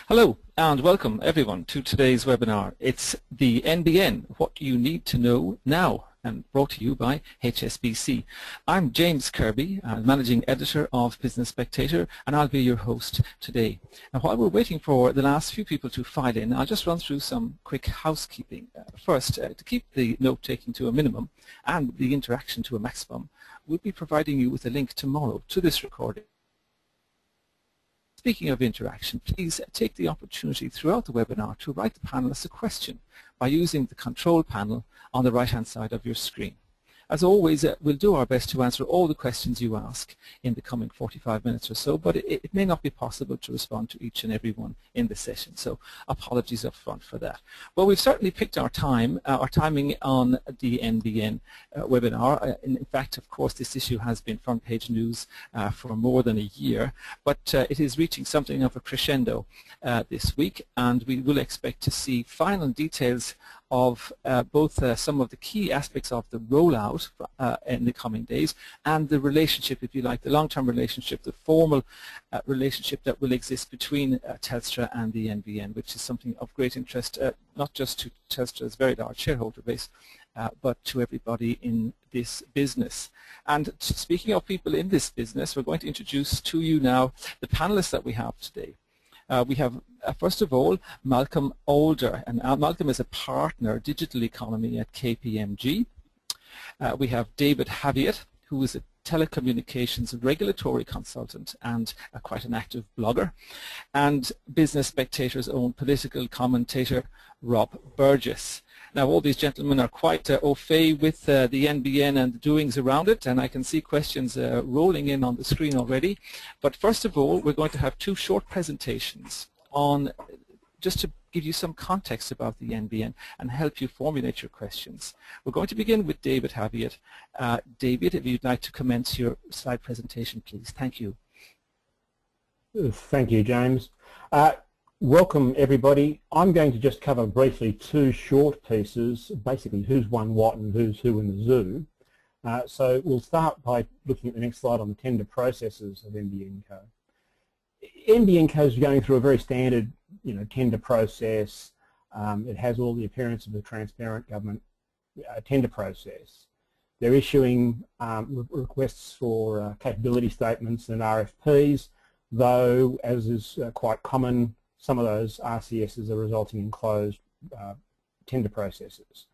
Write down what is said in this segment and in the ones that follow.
Hello and welcome everyone to today's webinar. It's the NBN, What You Need to Know Now, and brought to you by HSBC. I'm James Kirby, Managing Editor of Business Spectator, and I'll be your host today. Now, while we're waiting for the last few people to file in, I'll just run through some quick housekeeping. First, to keep the note-taking to a minimum and the interaction to a maximum, we'll be providing you with a link tomorrow to this recording. Speaking of interaction, please take the opportunity throughout the webinar to write the panelists a question by using the control panel on the right-hand side of your screen. As always, we'll do our best to answer all the questions you ask in the coming 45 minutes or so, but it may not be possible to respond to each and every one in the session, so apologies up front for that. Well, we've certainly picked our timing on the NBN webinar. In fact, of course, this issue has been front page news for more than a year, but it is reaching something of a crescendo this week, and we will expect to see final details of both some of the key aspects of the rollout in the coming days and the relationship, if you like, the long-term relationship, the formal relationship that will exist between Telstra and the NBN, which is something of great interest, not just to Telstra's very large shareholder base, but to everybody in this business. And speaking of people in this business, we're going to introduce to you now the panelists that we have today. We have, first of all, Malcolm Alder, and Malcolm is a partner digital economy at KPMG. We have David Havyatt, who is a telecommunications regulatory consultant and quite an active blogger, and Business Spectator's own political commentator, Rob Burgess. Now, all these gentlemen are quite au fait with the NBN and the doings around it, and I can see questions rolling in on the screen already. But first of all, we're going to have two short presentations on just to give you some context about the NBN and help you formulate your questions. We're going to begin with David Havyatt. David, if you'd like to commence your slide presentation, please. Thank you. Thank you, James. Welcome, everybody. I'm going to just cover briefly two short pieces, basically who's won what and who's who in the zoo. So we'll start by looking at the next slide on the tender processes of NBN Co. NBN Co is going through a very standard, tender process. It has all the appearance of a transparent government tender process. They're issuing requests for capability statements and RFPs, though, as is quite common, some of those RCSs are resulting in closed tender processes.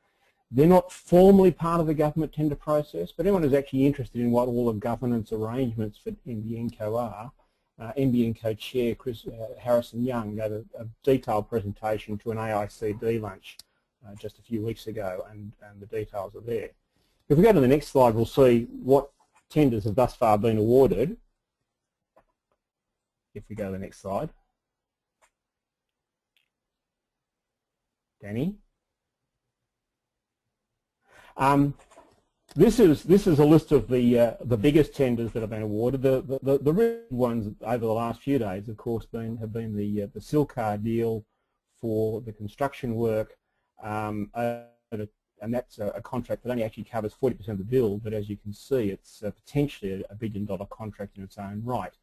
They're not formally part of the government tender process, but anyone who's actually interested in what all the governance arrangements for NBN Co are, NBN Co Chair Chris Harrison-Young gave a detailed presentation to an AICD lunch just a few weeks ago, and the details are there. If we go to the next slide, we'll see what tenders have thus far been awarded. If we go to the next slide. Danny. This is a list of the biggest tenders that have been awarded. The real ones over the last few days, of course, have been the Silcar deal for the construction work, and that's a contract that only actually covers 40% of the bill. But as you can see, it's potentially a $1 billion contract in its own right.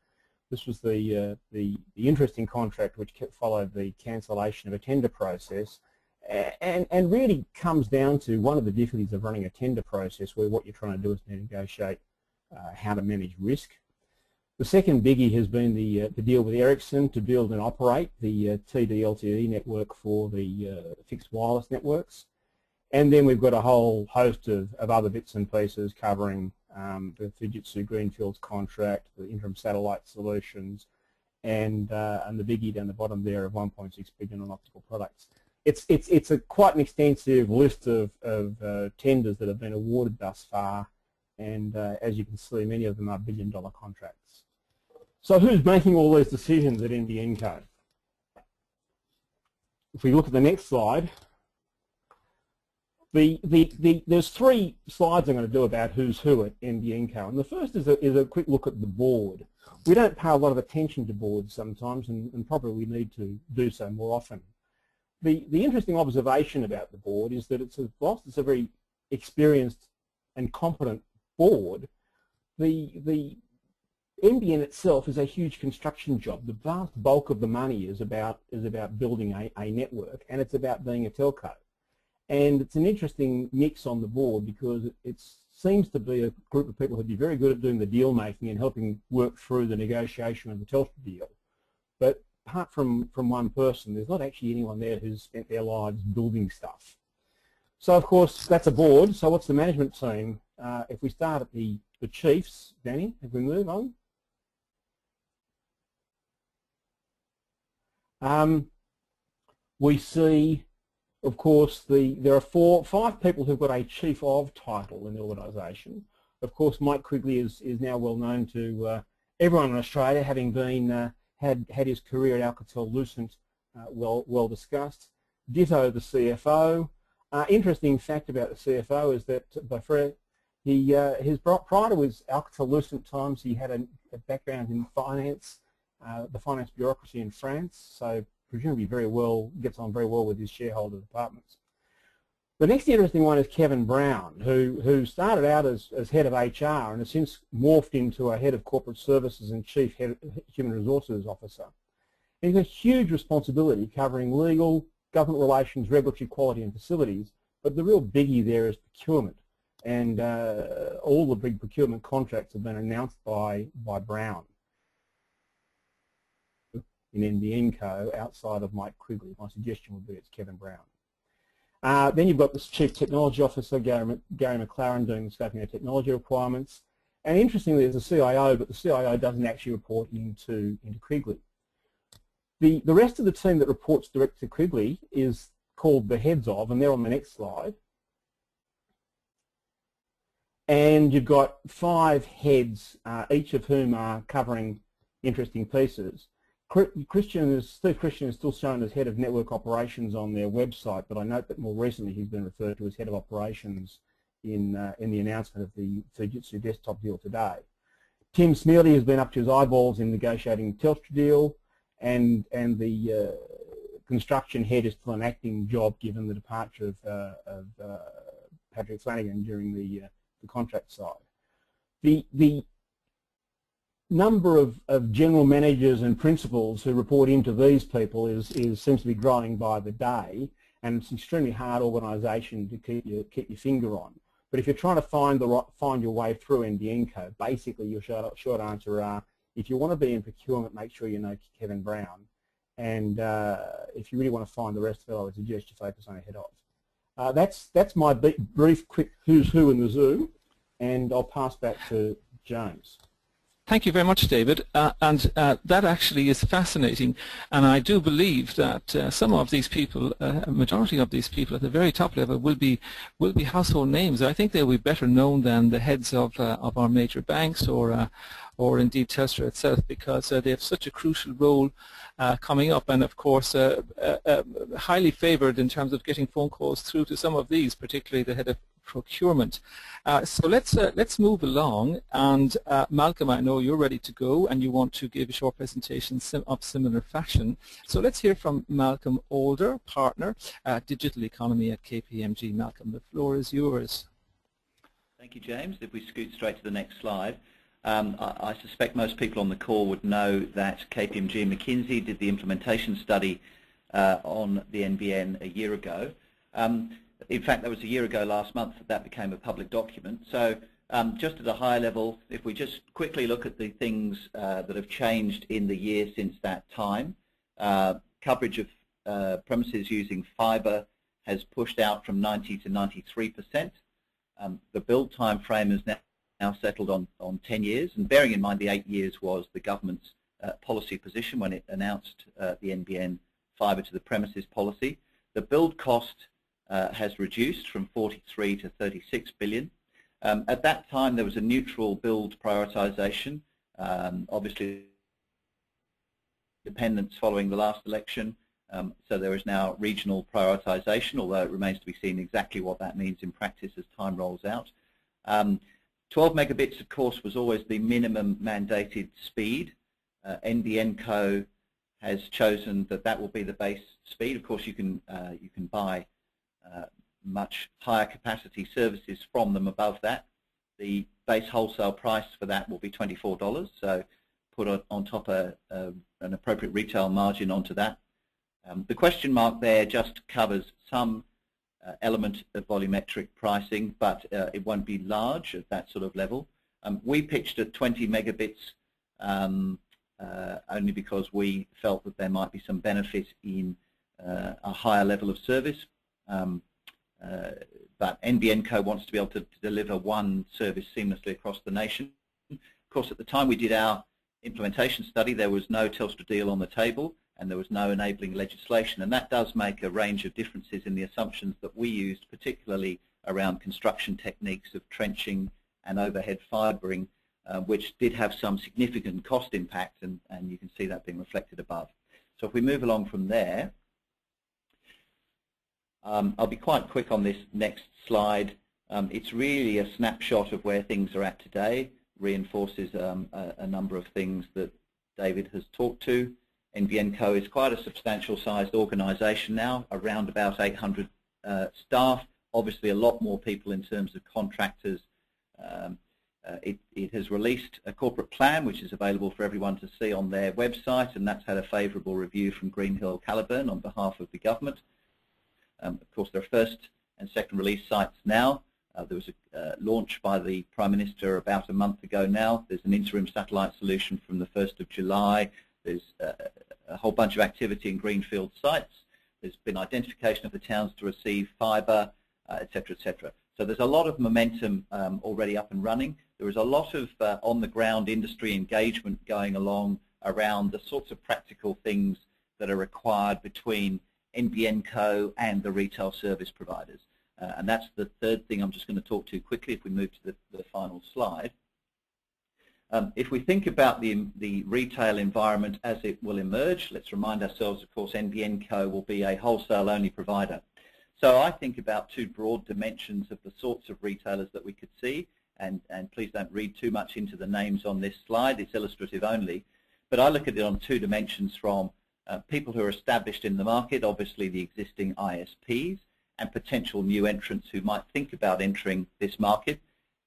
This was the interesting contract which followed the cancellation of a tender process. And really comes down to one of the difficulties of running a tender process where what you're trying to do is to negotiate how to manage risk. The second biggie has been the deal with Ericsson to build and operate the TD-LTE network for the fixed wireless networks. And then we've got a whole host of other bits and pieces covering the Fujitsu Greenfields contract, the interim satellite solutions, and the biggie down the bottom there of $1.6 billion on optical products. It's quite an extensive list of tenders that have been awarded thus far, and as you can see, many of them are $1 billion contracts. So who's making all these decisions at NBN Co? If we look at the next slide, there's three slides I'm going to do about who's who at NBN Co, and the first is a quick look at the board. We don't pay a lot of attention to boards sometimes, and probably we need to do so more often. The interesting observation about the board is that whilst it's a very experienced and competent board, the NBN itself is a huge construction job. The vast bulk of the money is about building a network, and it's about being a telco. And it's an interesting mix on the board because it seems to be a group of people who'd be very good at doing the deal making and helping work through the negotiation of the Telstra deal. But apart from one person, there's not actually anyone there who's spent their lives building stuff. So of course that's a board. So what's the management team? If we start at the chiefs, Danny, if we move on. We see, of course, there are 5 people who've got a chief of title in the organisation. Of course, Mike Quigley is now well known to everyone in Australia, having been had his career at Alcatel-Lucent well discussed. Ditto the CFO. Interesting fact about the CFO is that prior to his Alcatel-Lucent times, he had a background in finance, the finance bureaucracy in France. So presumably gets on very well with his shareholder departments. The next interesting one is Kevin Brown, who started out as head of HR and has since morphed into a head of corporate services and chief human resources officer. And he's a huge responsibility covering legal, government relations, regulatory quality and facilities, but the real biggie there is procurement. And all the big procurement contracts have been announced by Brown in NBN Co. outside of Mike Quigley. My suggestion would be it's Kevin Brown. Then you've got this Chief Technology Officer, Gary McLaren, doing the scoping of technology requirements. And interestingly, there's a CIO, but the CIO doesn't actually report into Quigley. The rest of the team that reports direct to Quigley is called the heads of, and they're on the next slide. And you've got 5 heads, each of whom are covering interesting pieces. Steve Christian is still shown as head of network operations on their website, but I note that more recently he's been referred to as head of operations in the announcement of the Fujitsu desktop deal today. Tim Smealy has been up to his eyeballs in negotiating the Telstra deal, and the construction head is still an acting job given the departure of Patrick Flanagan during the contract side. The number of general managers and principals who report into these people seems to be growing by the day, and it's an extremely hard organisation to keep your finger on. But if you're trying to find your way through NBN Co, basically your short answer are, if you want to be in procurement, make sure you know Kevin Brown, and if you really want to find the rest of it, I would suggest you focus on a head of. That's my brief, quick who's who in the zoo, and I'll pass back to James. Thank you very much, David. That actually is fascinating, and I do believe that some of these people, a majority of these people at the very top level, will be household names. I think they'll be better known than the heads of our major banks or indeed Telstra itself, because they have such a crucial role coming up, and of course highly favoured in terms of getting phone calls through to some of these, particularly the head of procurement. So let's move along, and Malcolm, I know you're ready to go and you want to give a short presentation of similar fashion. So let's hear from Malcolm Alder, partner at Digital Economy at KPMG. Malcolm, the floor is yours. Thank you, James. If we scoot straight to the next slide. I suspect most people on the call would know that KPMG and McKinsey did the implementation study on the NBN a year ago. In fact, that was a year ago last month that became a public document. So just at a high level, if we just quickly look at the things that have changed in the year since that time, coverage of premises using fibre has pushed out from 90 to 93%. The build time frame is now settled on 10 years, and bearing in mind the 8 years was the government's policy position when it announced the NBN fibre to the premises policy. The build cost has reduced from 43 to 36 billion. At that time there was a neutral build prioritisation, obviously independence following the last election, so there is now regional prioritisation, although it remains to be seen exactly what that means in practice as time rolls out. 12 megabits, of course, was always the minimum mandated speed. NBN Co has chosen that will be the base speed. Of course, you can buy much higher capacity services from them above that. The base wholesale price for that will be $24, so put on top an appropriate retail margin onto that. The question mark there just covers some element of volumetric pricing, but it won't be large at that sort of level. We pitched at 20 megabits only because we felt that there might be some benefit in a higher level of service. But NBN Co wants to be able to deliver one service seamlessly across the nation. Of course, at the time we did our implementation study, there was no Telstra deal on the table and there was no enabling legislation, and that does make a range of differences in the assumptions that we used, particularly around construction techniques of trenching and overhead fibring, which did have some significant cost impact, and you can see that being reflected above. So if we move along from there, I'll be quite quick on this next slide. It's really a snapshot of where things are at today, reinforces a number of things that David has talked to. NBN Co is quite a substantial sized organisation now, around about 800 staff, obviously a lot more people in terms of contractors. It has released a corporate plan which is available for everyone to see on their website, and that's had a favourable review from Greenhill Caliburn on behalf of the government. Of course, there are first and second release sites now. There was a launch by the Prime Minister about a month ago now. There's an interim satellite solution from the 1st of July. There's a whole bunch of activity in greenfield sites. There's been identification of the towns to receive fibre, etc., etc. So there's a lot of momentum already up and running. There is a lot of on-the-ground industry engagement going along around the sorts of practical things that are required between NBN Co and the retail service providers. And that's the third thing I'm just going to talk to quickly if we move to the final slide. If we think about the retail environment as it will emerge, let's remind ourselves, of course, NBN Co will be a wholesale-only provider. So I think about two broad dimensions of the sorts of retailers that we could see, and please don't read too much into the names on this slide, it's illustrative only, but I look at it on two dimensions from people who are established in the market, obviously the existing ISPs, and potential new entrants who might think about entering this market,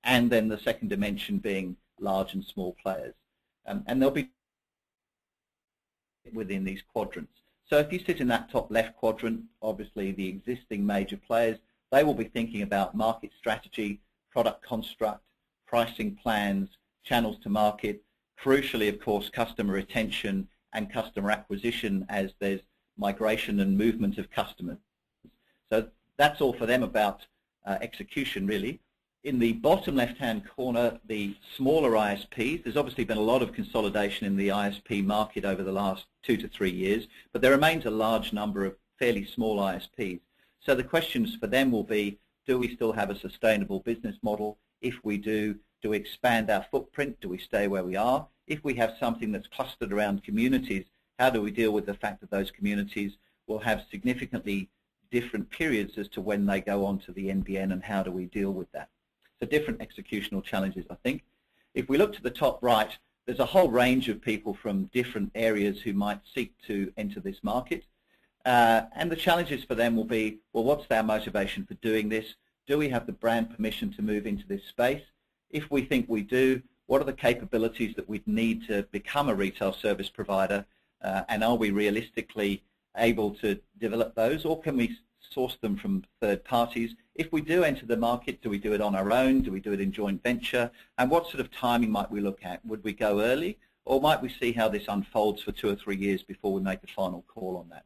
and then the second dimension being large and small players. And they'll be within these quadrants. So if you sit in that top left quadrant, obviously the existing major players, they will be thinking about market strategy, product construct, pricing plans, channels to market, crucially, of course, customer retention and customer acquisition as there's migration and movement of customers. So that's all for them about execution, really. In the bottom left-hand corner, the smaller ISPs, there's obviously been a lot of consolidation in the ISP market over the last 2 to 3 years, but there remains a large number of fairly small ISPs. So the questions for them will be, do we still have a sustainable business model? If we do we expand our footprint? Do we stay where we are? If we have something that's clustered around communities, how do we deal with the fact that those communities will have significantly different periods as to when they go on to the NBN, and how do we deal with that? So different executional challenges, I think. If we look to the top right, there's a whole range of people from different areas who might seek to enter this market. And the challenges for them will be, well, what's their motivation for doing this? Do we have the brand permission to move into this space? If we think we do, what are the capabilities that we'd need to become a retail service provider? And are we realistically able to develop those, or can we source them from third parties? If we do enter the market, do we do it on our own? Do we do it in joint venture? And what sort of timing might we look at? Would we go early, or might we see how this unfolds for 2 or 3 years before we make a final call on that?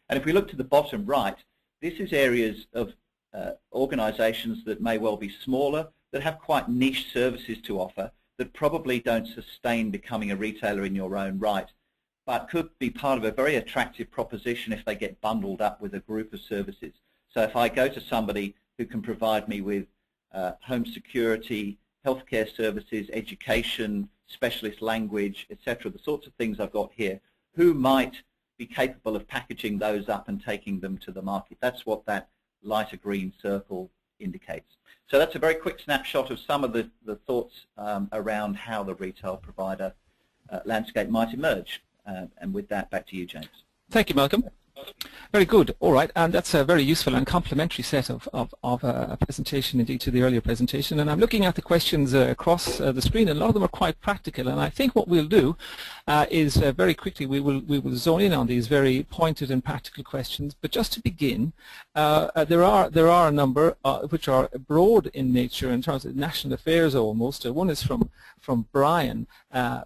And if we look to the bottom right, this is areas of organisations that may well be smaller, that have quite niche services to offer, that probably don't sustain becoming a retailer in your own right, but could be part of a very attractive proposition if they get bundled up with a group of services. So if I go to somebody who can provide me with home security, healthcare services, education, specialist language, etc., the sorts of things I've got here, who might be capable of packaging those up and taking them to the market? That's what that lighter green circle indicates. So that's a very quick snapshot of some of the thoughts around how the retail provider landscape might emerge. And with that, back to you, James. Thank you, Malcolm. Very good. All right, and that's a very useful and complementary set of a presentation indeed to the earlier presentation. And I'm looking at the questions across the screen, and a lot of them are quite practical. And I think what we'll do is very quickly we will zone in on these very pointed and practical questions. But just to begin, there are a number which are broad in nature in terms of national affairs almost. One is from Brian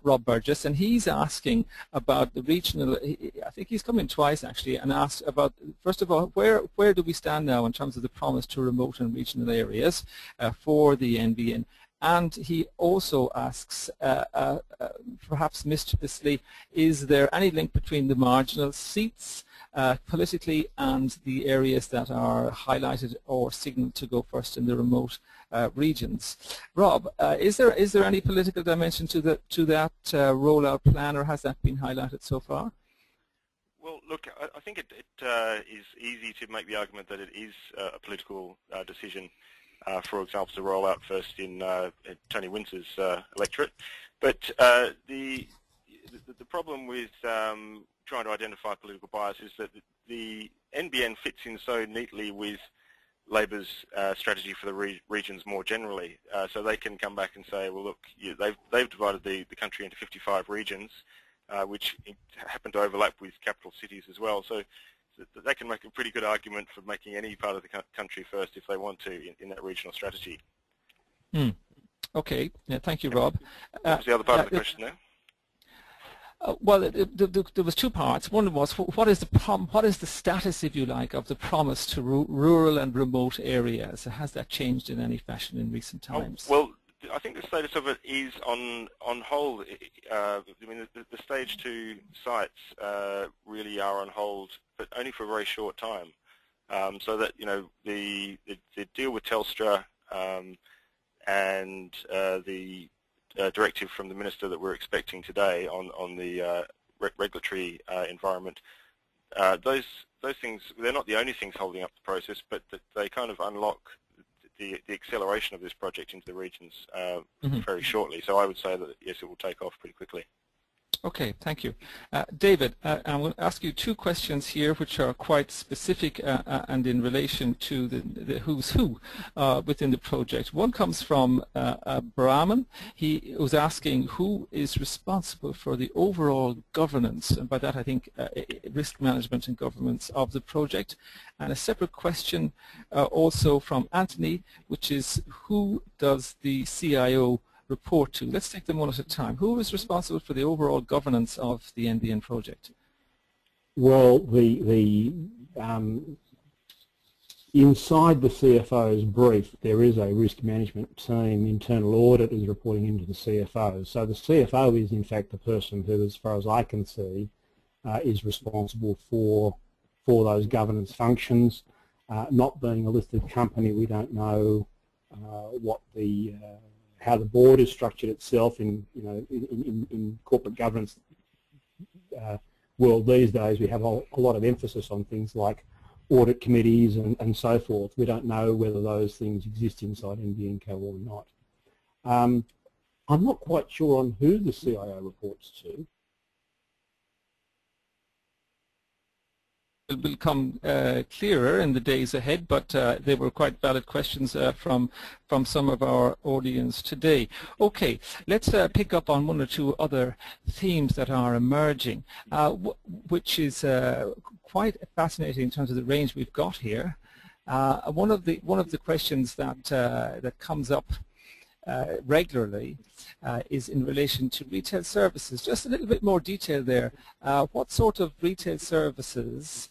Rob Burgess, and he's asking about the regional. I think he's come in twice actually, and asked about, first of all, where do we stand now in terms of the promise to remote and regional areas for the NBN? And he also asks, perhaps mischievously, is there any link between the marginal seats politically and the areas that are highlighted or signalled to go first in the remote regions? Rob, is there any political dimension to that rollout plan, or has that been highlighted so far? Well, look, I think it is easy to make the argument that it is a political decision, for example, to roll out first in Tony Windsor's electorate. But the problem with trying to identify political bias is that the NBN fits in so neatly with Labor's strategy for the regions more generally. So they can come back and say, well, look, they've divided the country into 55 regions, which happen to overlap with capital cities as well. So they can make a pretty good argument for making any part of the country first if they want to in that regional strategy. Okay, yeah, thank you, Rob. What was the other part of the question there? Well, there was two parts. One was, what is the status, if you like, of the promise to rural and remote areas? Has that changed in any fashion in recent times? Well, I think the status of it is on hold. I mean, the stage 2 sites really are on hold, but only for a very short time. So that, you know, the deal with Telstra and the directive from the Minister that we're expecting today on the regulatory environment, those things, they're not the only things holding up the process, but that they kind of unlock the acceleration of this project into the regions very shortly. So I would say that, yes, it will take off pretty quickly. Okay, thank you. David, I'm going to ask you two questions here which are quite specific and in relation to the who's who within the project. One comes from Brahman. He was asking who is responsible for the overall governance, and by that I think risk management and governance of the project. And a separate question also from Anthony, which is who does the CIO report to? Let's take them one at a time. Who is responsible for the overall governance of the NBN project? Well, inside the CFO's brief, there is a risk management team. Internal audit is reporting into the CFO. So the CFO is in fact the person who, as far as I can see, is responsible for those governance functions. Not being a listed company, we don't know what the how the board is structured itself in corporate governance world these days. We have a lot of emphasis on things like audit committees and so forth. We don't know whether those things exist inside NBN Co or not. I'm not quite sure on who the CIO reports to. It will become clearer in the days ahead, but they were quite valid questions from some of our audience today. Okay, let's pick up on one or two other themes that are emerging, which is quite fascinating in terms of the range we've got here. One of the questions that comes up regularly is in relation to retail services. Just a little bit more detail there. What sort of retail services,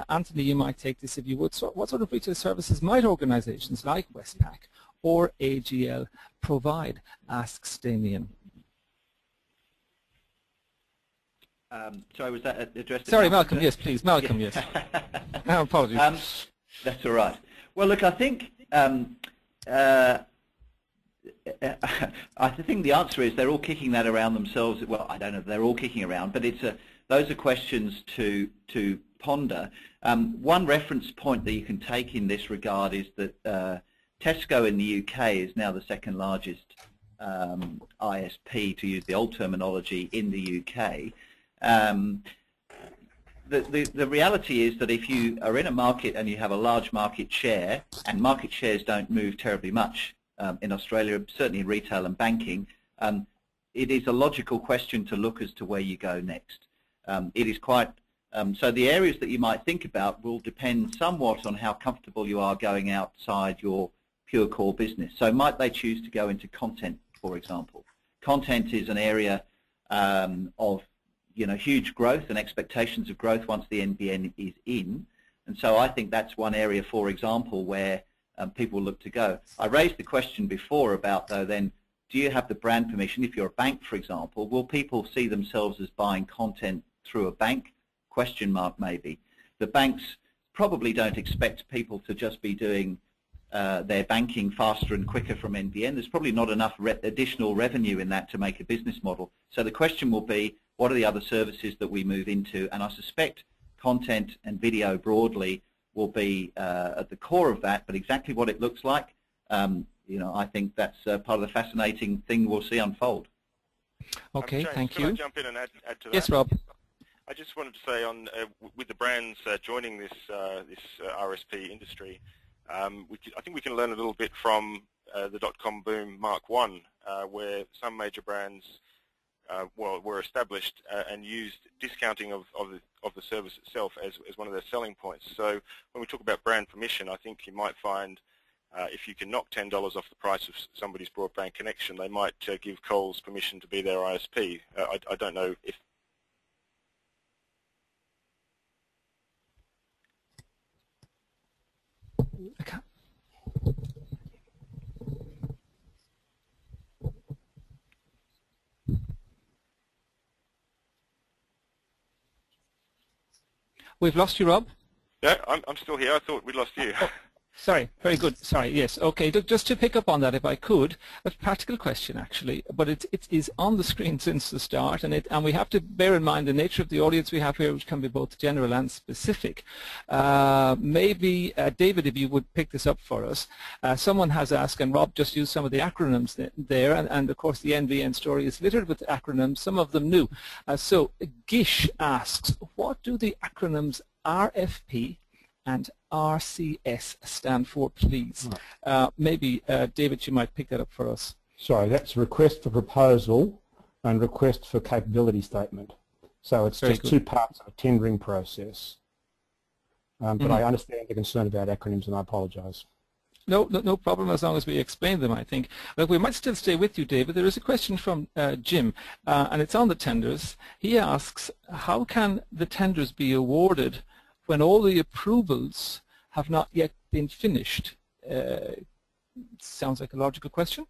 Anthony, you might take this if you would, what sort of retail services might organisations like Westpac or AGL provide, asks Damien. Sorry, was that addressed? Sorry, Malcolm, yes, please. Malcolm, yes. No, apologies. That's all right. Well, look, I think I think the answer is they're all kicking that around themselves. Well, I don't know if they're all kicking around, but those are questions to ponder. One reference point that you can take in this regard is that Tesco in the UK is now the second largest ISP, to use the old terminology, in the UK. the reality is that if you are in a market and you have a large market share, and market shares don't move terribly much in Australia, certainly in retail and banking, it is a logical question to look as to where you go next. It is quite, so the areas that you might think about will depend somewhat on how comfortable you are going outside your pure core business. So might they choose to go into content, for example? Content is an area of huge growth and expectations of growth once the NBN is in, and so I think that's one area, for example, where people look to go. I raised the question before about, though, then, do you have the brand permission? If you're a bank, for example, will people see themselves as buying content through a bank? Question mark, maybe. The banks probably don't expect people to just be doing their banking faster and quicker from NBN. There's probably not enough additional revenue in that to make a business model. So the question will be, what are the other services that we move into? And I suspect content and video broadly will be at the core of that, but exactly what it looks like, I think that's part of the fascinating thing we'll see unfold. Okay, James, thank you. Can I jump in and add to that? Yes, Rob. I just wanted to say, on with the brands joining this RSP industry, I think we can learn a little bit from the dot-com boom Mark I, where some major brands were established and used discounting of the service itself as one of their selling points. So when we talk about brand permission, I think you might find if you can knock $10 off the price of somebody's broadband connection, they might give Coles permission to be their ISP. I don't know if... Okay. We've lost you, Rob. Yeah, I'm still here. I thought we'd lost you. Oh, sorry, very good. Sorry, yes. Okay, just to pick up on that, if I could, a practical question actually, but it is on the screen since the start, and we have to bear in mind the nature of the audience we have here, which can be both general and specific. Maybe, David, if you would pick this up for us. Someone has asked, and Rob just used some of the acronyms there, and of course the NBN story is littered with acronyms, some of them new. So Gish asks, what do the acronyms RFP and RCS stand for, please? Maybe, David, you might pick that up for us. Sorry, that's request for proposal and request for capability statement. So it's just two parts of a tendering process. But I understand the concern about acronyms, and I apologise. No problem, as long as we explain them, I think. But we might still stay with you, David. There is a question from Jim, and it's on the tenders. He asks, how can the tenders be awarded when all the approvals have not yet been finished? Sounds like a logical question.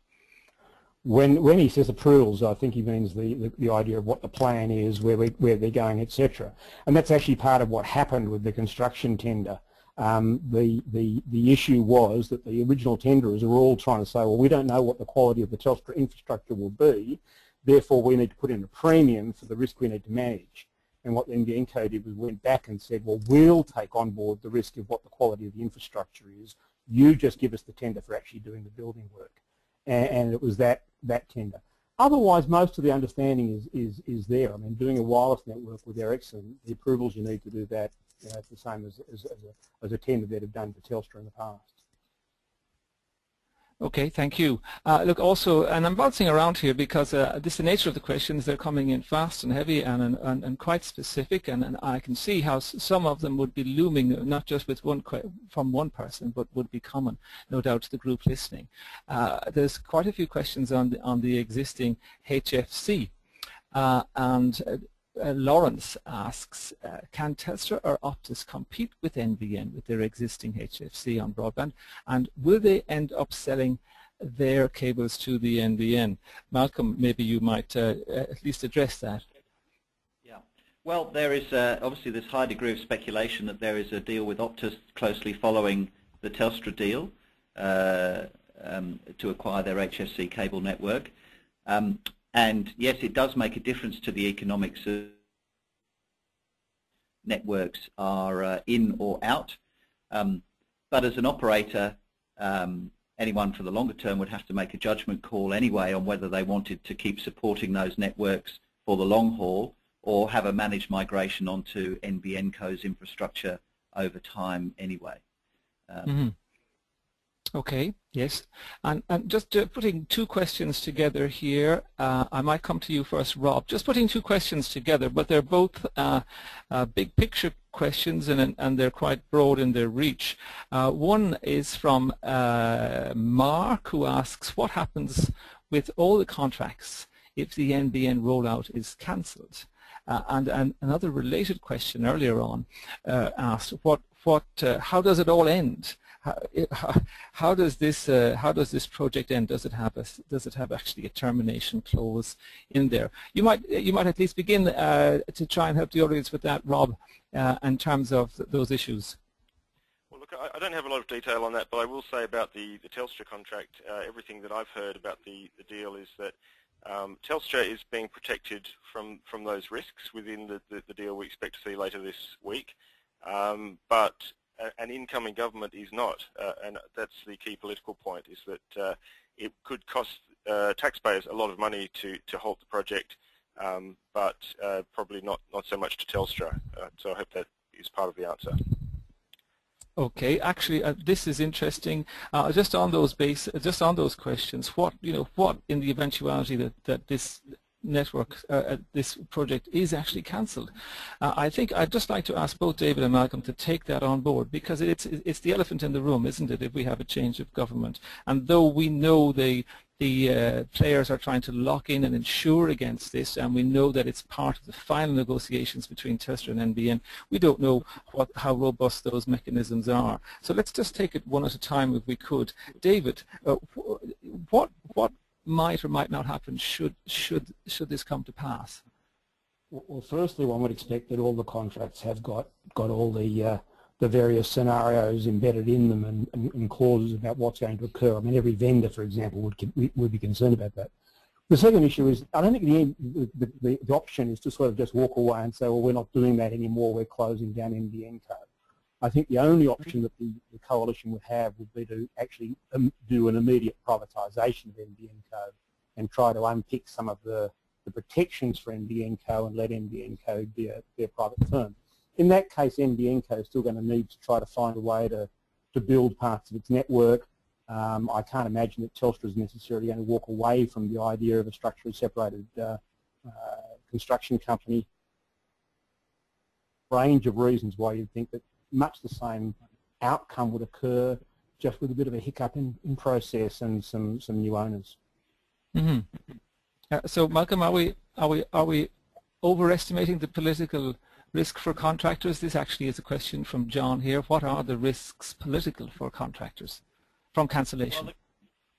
When he says approvals, I think he means the idea of what the plan is, where they're going, etc. And that's actually part of what happened with the construction tender. The issue was that the original tenderers were all trying to say, well, we don't know what the quality of the Telstra infrastructure will be, therefore we need to put in a premium for the risk we need to manage. And what the NBN did was went back and said, well, we'll take on board the risk of what the quality of the infrastructure is. You just give us the tender for actually doing the building work. And it was that tender. Otherwise, most of the understanding is there. I mean, doing a wireless network with Ericsson, the approvals you need to do that, it's the same as a tender that have done for Telstra in the past. Okay, thank you. Look, also, and I'm bouncing around here because this is the nature of the questions. They're coming in fast and heavy and quite specific, and I can see how some of them would be looming, not just with from one person, but would be common, no doubt, to the group listening. There's quite a few questions on the existing HFC, and Lawrence asks, can Telstra or Optus compete with NBN with their existing HFC on broadband, and will they end up selling their cables to the NBN? Malcolm, maybe you might at least address that. Yeah. Well, there is obviously this high degree of speculation that there is a deal with Optus closely following the Telstra deal to acquire their HFC cable network. And yes, it does make a difference to the economics of networks are in or out. But as an operator, anyone for the longer term would have to make a judgment call anyway on whether they wanted to keep supporting those networks for the long haul or have a managed migration onto NBNco's infrastructure over time anyway. Okay, yes. And just putting two questions together here, I might come to you first, Rob. Just putting two questions together, but they're both big picture questions, and they're quite broad in their reach. One is from Mark, who asks, what happens with all the contracts if the NBN rollout is cancelled? And another related question earlier on asked, how does it all end? How does this project end? Does it have actually a termination clause in there? You might at least begin to try and help the audience with that, Rob, in terms of those issues. Well, look, I don't have a lot of detail on that, but I will say about the Telstra contract. Everything that I've heard about the deal is that Telstra is being protected from those risks within the deal we expect to see later this week, but an incoming government is not, and that's the key political point, is that it could cost taxpayers a lot of money to halt the project, but probably not so much to Telstra. So I hope that is part of the answer. Okay, actually, this is interesting. Just on those questions, what in the eventuality that this network, this project is actually cancelled? I think I'd just like to ask both David and Malcolm to take that on board, because it's the elephant in the room, isn't it, if we have a change of government? And though we know the players are trying to lock in and ensure against this, and we know that it's part of the final negotiations between Telstra and NBN, we don't know how robust those mechanisms are. So let's just take it one at a time if we could. David, what might or might not happen should this come to pass? Well, firstly, one would expect that all the contracts have got all the various scenarios embedded in them and clauses about what's going to occur. I mean, every vendor, for example, would be concerned about that. The second issue is, I don't think the option is to sort of just walk away and say, well, we're not doing that anymore, we're closing down NBNco. I think the only option that the coalition would have would be to actually do an immediate privatisation of NBNco and try to unpick some of the protections for NBNco and let NBNco be a private firm. In that case, NBNco is still going to need to try to find a way to build parts of its network. I can't imagine that Telstra is necessarily going to walk away from the idea of a structurally separated construction company. Range of reasons why you'd think that much the same outcome would occur, just with a bit of a hiccup in process and some new owners. So, Malcolm, are we overestimating the political risk for contractors? This actually is a question from John here. What are the risks political for contractors from cancellation? Well,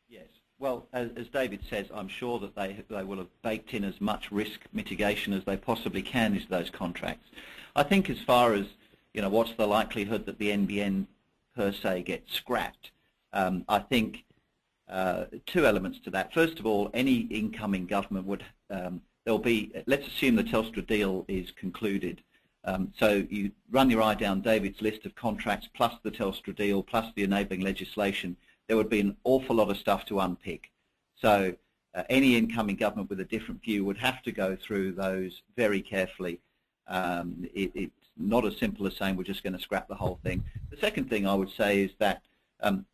yes. Well, as David says, I'm sure that they will have baked in as much risk mitigation as they possibly can into those contracts. I think as far as what's the likelihood that the NBN per se gets scrapped? I think two elements to that. First of all, any incoming government would, there'll be, let's assume the Telstra deal is concluded. So you run your eye down David's list of contracts plus the Telstra deal plus the enabling legislation, there would be an awful lot of stuff to unpick. So any incoming government with a different view would have to go through those very carefully. It's not as simple as saying we're just going to scrap the whole thing. The second thing I would say is that,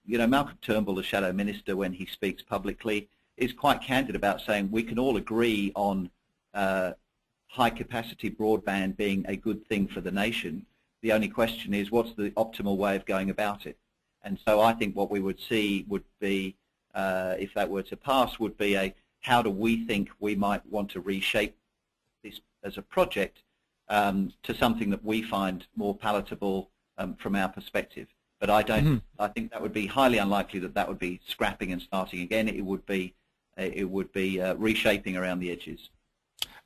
Malcolm Turnbull, the Shadow Minister, when he speaks publicly, is quite candid about saying we can all agree on high-capacity broadband being a good thing for the nation. The only question is what's the optimal way of going about it. And so I think what we would see would be, if that were to pass, would be how do we think we might want to reshape this as a project to something that we find more palatable from our perspective. But I don't. I think that would be highly unlikely that would be scrapping and starting again. It would be reshaping around the edges.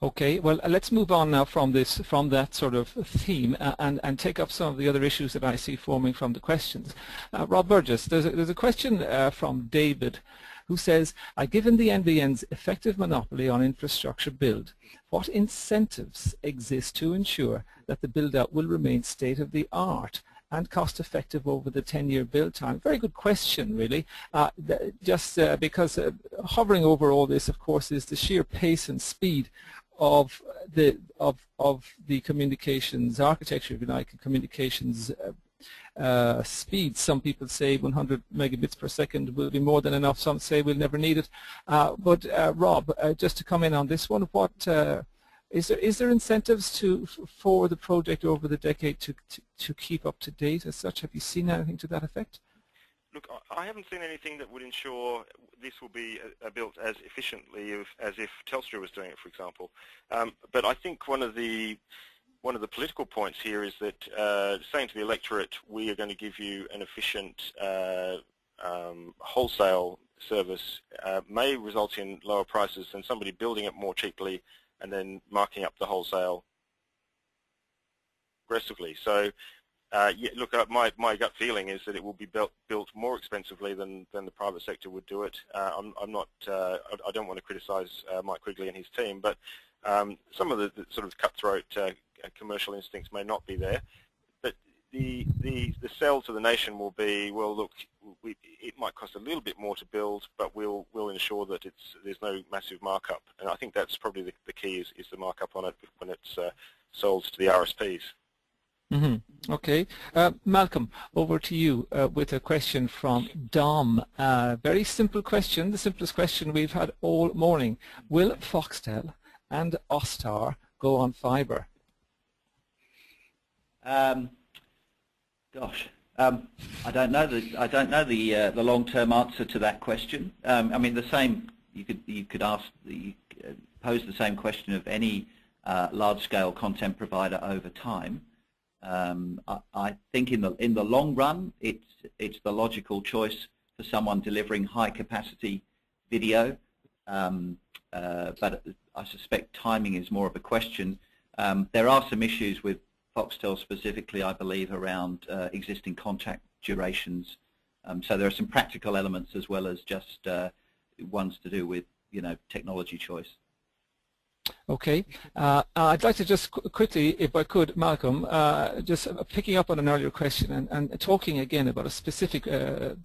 Okay, well, let's move on now from that sort of theme and take up some of the other issues that I see forming from the questions. Rob Burgess, there's a question from David, who says, given the NBN's effective monopoly on infrastructure build, what incentives exist to ensure that the build-out will remain state-of-the-art and cost-effective over the 10-year build time? Very good question, really, because hovering over all this, of course, is the sheer pace and speed of the communications architecture, if you like, communications speed. Some people say 100 megabits per second will be more than enough. Some say we'll never need it. But Rob, just to come in on this one, what is there incentives for the project over the decade to keep up to date as such? Have you seen anything to that effect? Look, I haven't seen anything that would ensure this will be built as efficiently as if Telstra was doing it, for example. But I think one of the political points here is that saying to the electorate, we are going to give you an efficient wholesale service may result in lower prices than somebody building it more cheaply and then marking up the wholesale aggressively. So, yeah, look, my gut feeling is that it will be built more expensively than the private sector would do it. I'm not. I don't want to criticise Mike Quigley and his team, but some of the sort of cutthroat commercial instincts may not be there. But the sell to the nation will be, well, look, it might cost a little bit more to build, but we'll ensure that there's no massive markup. And I think that's probably the key is the markup on it when it's sold to the RSPs. Mm-hmm. Okay. Malcolm, over to you with a question from Dom. Very simple question, the simplest question we've had all morning. Will Foxtel and Austar go on fibre? Gosh, I don't know the long-term answer to that question. I mean, the same. You could pose the same question of any large-scale content provider over time. I think in the long run, it's the logical choice for someone delivering high-capacity video, but I suspect timing is more of a question. There are some issues with Foxtel specifically, I believe, around existing contract durations. So there are some practical elements as well as just ones to do with, technology choice. Okay. I'd like to just quickly, if I could, Malcolm, just picking up on an earlier question and talking again about a specific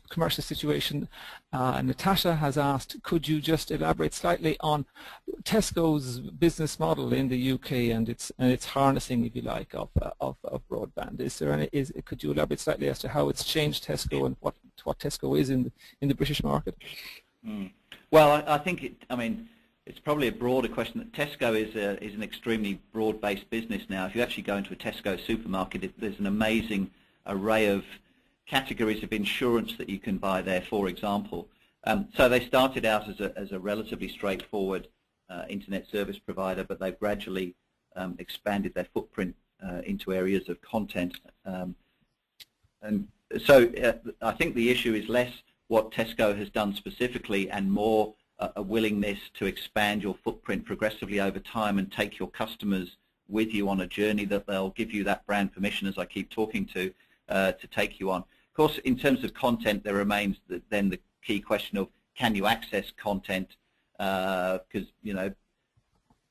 commercial situation. Natasha has asked, could you just elaborate slightly on Tesco's business model in the UK and its harnessing, if you like, of broadband? Could you elaborate slightly as to how it's changed Tesco and what Tesco is in the British market? Well, I think it's probably a broader question. That Tesco is an extremely broad-based business now. If you actually go into a Tesco supermarket, there's an amazing array of categories of insurance that you can buy there, for example. So they started out as a relatively straightforward internet service provider, but they've gradually expanded their footprint into areas of content. And so I think the issue is less what Tesco has done specifically and more a willingness to expand your footprint progressively over time and take your customers with you on a journey that they'll give you that brand permission, as I keep talking to take you on. Of course, in terms of content, there remains then the key question of can you access content? Because,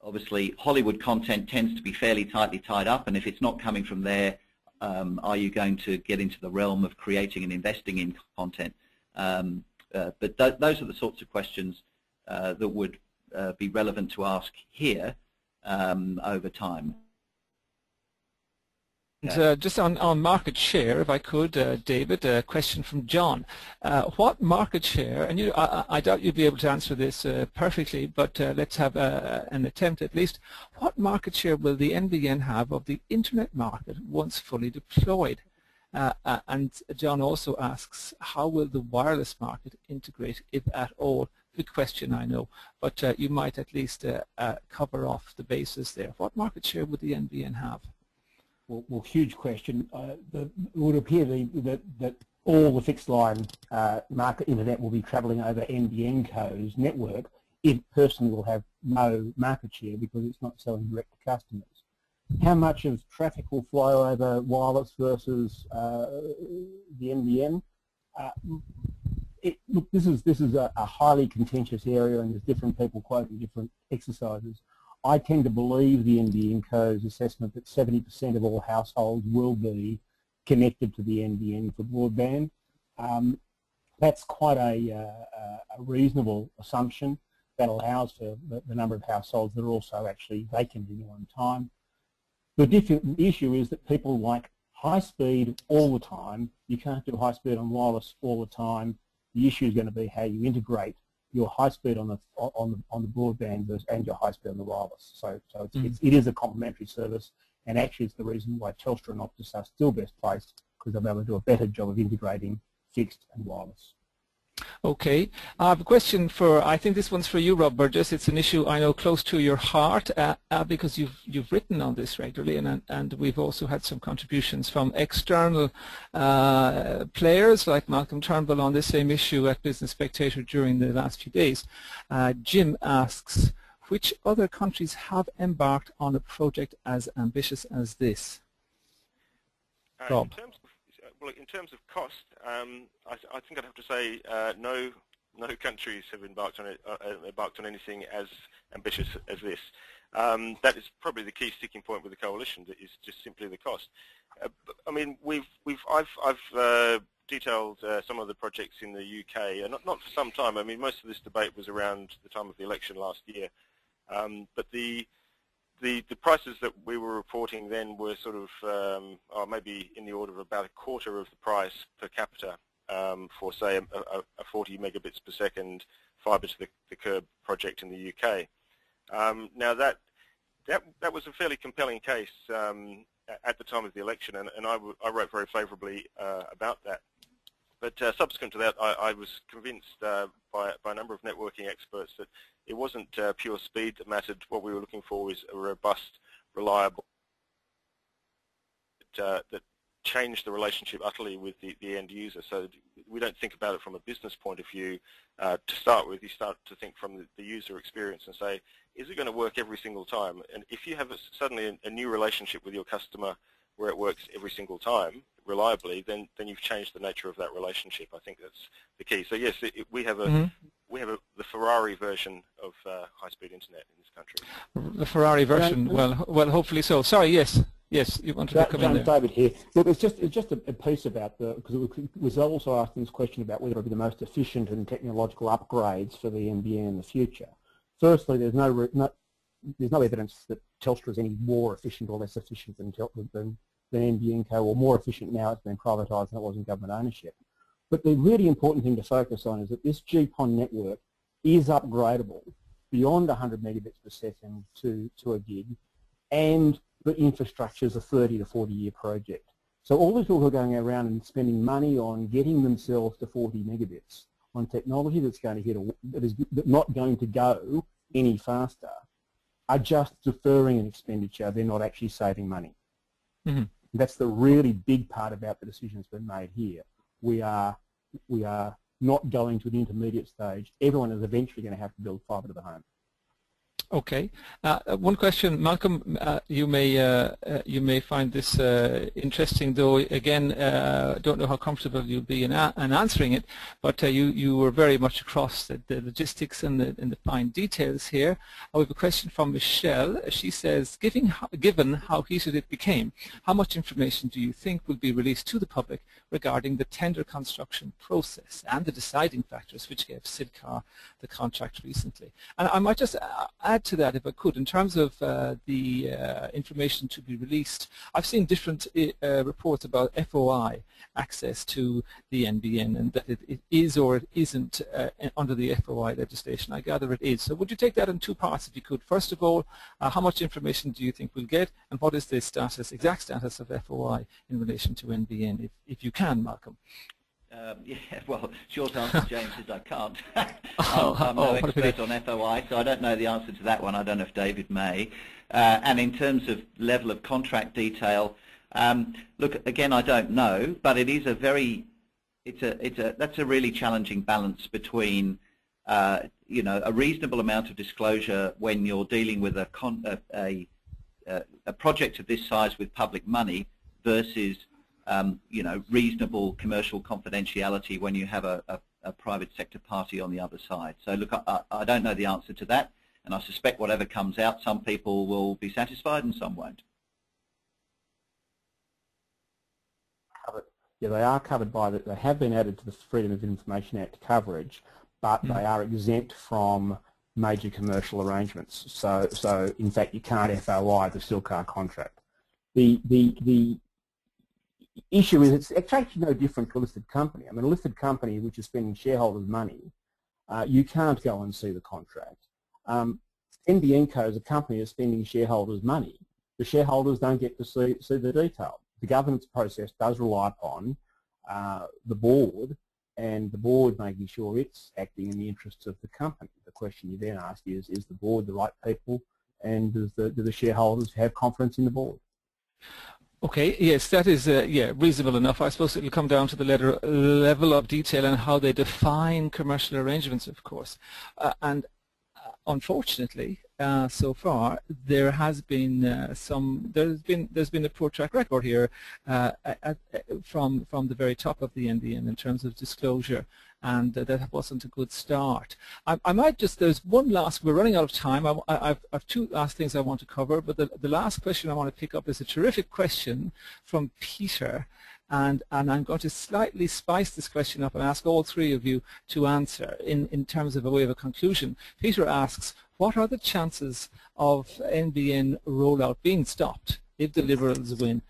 obviously Hollywood content tends to be fairly tightly tied up, and if it's not coming from there, are you going to get into the realm of creating and investing in content? But those are the sorts of questions that would be relevant to ask here over time. And just on market share, if I could, David, a question from John. What market share, and I doubt you'll be able to answer this perfectly, but let's have an attempt at least. What market share will the NBN have of the internet market once fully deployed? And John also asks, how will the wireless market integrate, if at all? Good question, I know, but you might at least cover off the basis there. What market share would the NBN have? Well, huge question. It would appear that all the fixed line market internet will be travelling over NBN Co's network. It personally will have no market share because it's not selling direct to customers. How much of traffic will flow over wireless versus the NBN? Look, this is a highly contentious area, and there's different people quoting different exercises. I tend to believe the NBN Co's assessment that 70% of all households will be connected to the NBN for broadband. That's quite a reasonable assumption. that allows for the number of households that are also actually vacant in one time. The issue is that people like high speed all the time. You can't do high speed on wireless all the time. The issue is going to be how you integrate your high speed on the broadband and your high speed on the wireless. So it is a complementary service, and actually it's the reason why Telstra and Optus are still best placed, because they'll be able to do a better job of integrating fixed and wireless. Okay, I have a question for, I think this one's for you, Rob Burgess. It's an issue I know close to your heart because you've written on this regularly, and we've also had some contributions from external players like Malcolm Turnbull on this same issue at Business Spectator during the last few days. Jim asks, which other countries have embarked on a project as ambitious as this? Rob. In terms of cost, I think I'd have to say no countries have embarked on anything as ambitious as this. That is probably the key sticking point with the coalition. That is just simply the cost. I mean, I've detailed some of the projects in the UK, and not for some time. I mean, most of this debate was around the time of the election last year, but the prices that we were reporting then were sort of maybe in the order of about a quarter of the price per capita for, say, a 40 megabits per second fibre to the curb project in the UK. Now that was a fairly compelling case at the time of the election, and I wrote very favourably about that. But subsequent to that, I was convinced by a number of networking experts that it wasn't pure speed that mattered. What we were looking for was a robust, reliable, that changed the relationship utterly with the end user. So we don't think about it from a business point of view to start with. You start to think from the user experience and say, is it going to work every single time? And if you have suddenly a new relationship with your customer where it works every single time reliably, then you've changed the nature of that relationship. I think that's the key. So yes, we have the Ferrari version of high-speed internet in this country. The Ferrari version. Well, hopefully so. Sorry. Yes, you wanted to come in there. David here. Look, it's just a piece about because it was also asking this question about whether it would be the most efficient and technological upgrades for the NBN in the future. Firstly, there's no evidence that Telstra is any more efficient or less efficient than NBN Co, or more efficient now it's been privatised than it was in government ownership. But the really important thing to focus on is that this GPON network is upgradable beyond 100 megabits per second to a gig, and the infrastructure is a 30 to 40 year project. So all these people who are going around and spending money on getting themselves to 40 megabits on technology that's going to hit that is not going to go any faster are just deferring an expenditure. They're not actually saving money. Mm-hmm. That's the really big part about the decision that's been made here. We are not going to the intermediate stage. Everyone is eventually going to have to build fibre to the home. Okay. One question, Malcolm. You may find this interesting, though. Again, don't know how comfortable you'll be in answering it. But you were very much across the logistics and the fine details here. I have a question from Michelle. She says, given how heated it became, how much information do you think will be released to the public regarding the tender construction process and the deciding factors which gave Sidcar the contract recently? And I might just add to that, if I could, in terms of the information to be released. I've seen different reports about FOI access to the NBN, and that it is or it isn't under the FOI legislation. I gather it is. So would you take that in two parts, if you could? First of all, how much information do you think we'll get, and what is the exact status of FOI in relation to NBN, if you can, Malcolm? Yeah, well, short answer, James, is I can't. I'm no expert on FOI, so I don't know the answer to that one. I don't know if David may. And in terms of level of contract detail, look, again, I don't know, but it is that's a really challenging balance between, you know, a reasonable amount of disclosure when you're dealing with a project of this size with public money versus you know, reasonable commercial confidentiality when you have a private sector party on the other side. So look, I don't know the answer to that, and I suspect whatever comes out, some people will be satisfied and some won't. Yeah, they are covered by that. They have been added to the Freedom of Information Act coverage, but they are exempt from major commercial arrangements. So in fact, you can't FOI the Silcar contract. The issue is it's actually no different to a listed company. I mean, a listed company which is spending shareholders' money, you can't go and see the contract. NBN Co is a company that's spending shareholders' money. The shareholders don't get to see the detail. The governance process does rely upon the board, and the board making sure it's acting in the interests of the company. The question you then ask is the board the right people, and do the shareholders have confidence in the board? Okay, yes, that is reasonable enough. I suppose it will come down to the level of detail and how they define commercial arrangements, of course. Unfortunately, so far there has been there's been a poor track record here from the very top of the NBN in terms of disclosure, and that wasn't a good start. I might just, there's one last, we're running out of time. I've two last things I want to cover, but the last question I want to pick up is a terrific question from Peter. And I'm going to slightly spice this question up and ask all three of you to answer in terms of a way of a conclusion. Peter asks, what are the chances of NBN rollout being stopped if the Liberals win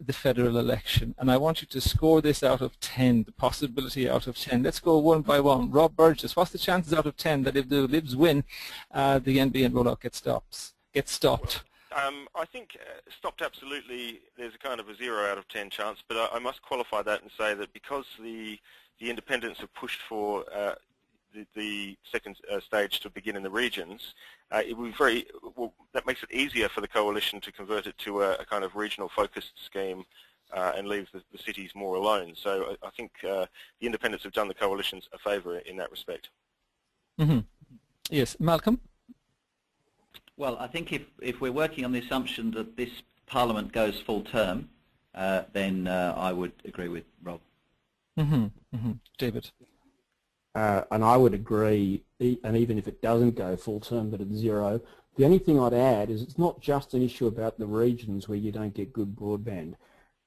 the federal election? And I want you to score this out of 10, the possibility out of 10. Let's go one by one. Rob Burgess, what's the chances out of 10 that if the Libs win, the NBN rollout gets stopped? I think stopped absolutely, there's a kind of a 0 out of 10 chance, but I must qualify that and say that because the independents have pushed for the second stage to begin in the regions, it will be that makes it easier for the coalition to convert it to a kind of regional focused scheme and leave the cities more alone. So I think the independents have done the coalitions a favour in that respect. Mm-hmm. Yes, Malcolm? Well, I think if we're working on the assumption that this Parliament goes full term, then I would agree with Rob. Mm-hmm. Mm-hmm. David? And I would agree, and even if it doesn't go full term, but it's 0, the only thing I'd add is it's not just an issue about the regions where you don't get good broadband.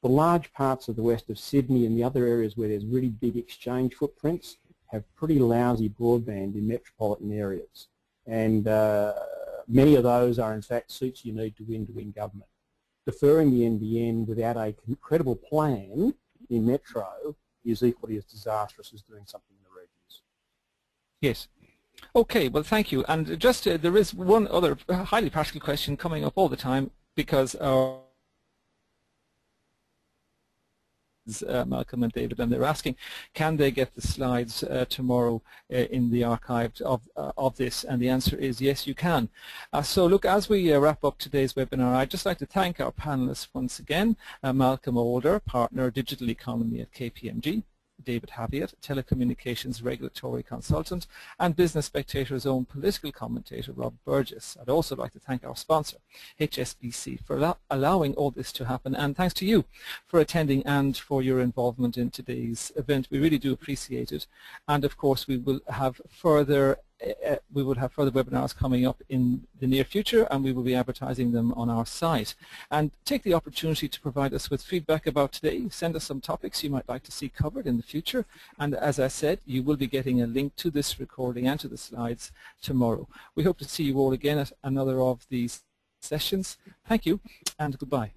The large parts of the west of Sydney and the other areas where there's really big exchange footprints have pretty lousy broadband in metropolitan areas. And many of those are in fact seats you need to win government. Deferring the NBN without a credible plan in metro is equally as disastrous as doing something in the regions. Yes. Okay, well thank you. And just there is one other highly practical question coming up all the time, because our Malcolm and David, and they're asking, can they get the slides tomorrow in the archive of this? And the answer is yes, you can. So look, as we wrap up today's webinar, I'd just like to thank our panelists once again. Malcolm Alder, Partner Digital Economy at KPMG, David Havyatt, Telecommunications Regulatory Consultant, and Business Spectator's own political commentator, Rob Burgess. I'd also like to thank our sponsor, HSBC, for allowing all this to happen, and thanks to you for attending and for your involvement in today's event. We really do appreciate it. And of course, we will have further webinars coming up in the near future, and we will be advertising them on our site. And take the opportunity to provide us with feedback about today. Send us some topics you might like to see covered in the future. And as I said, you will be getting a link to this recording and to the slides tomorrow. We hope to see you all again at another of these sessions. Thank you and goodbye.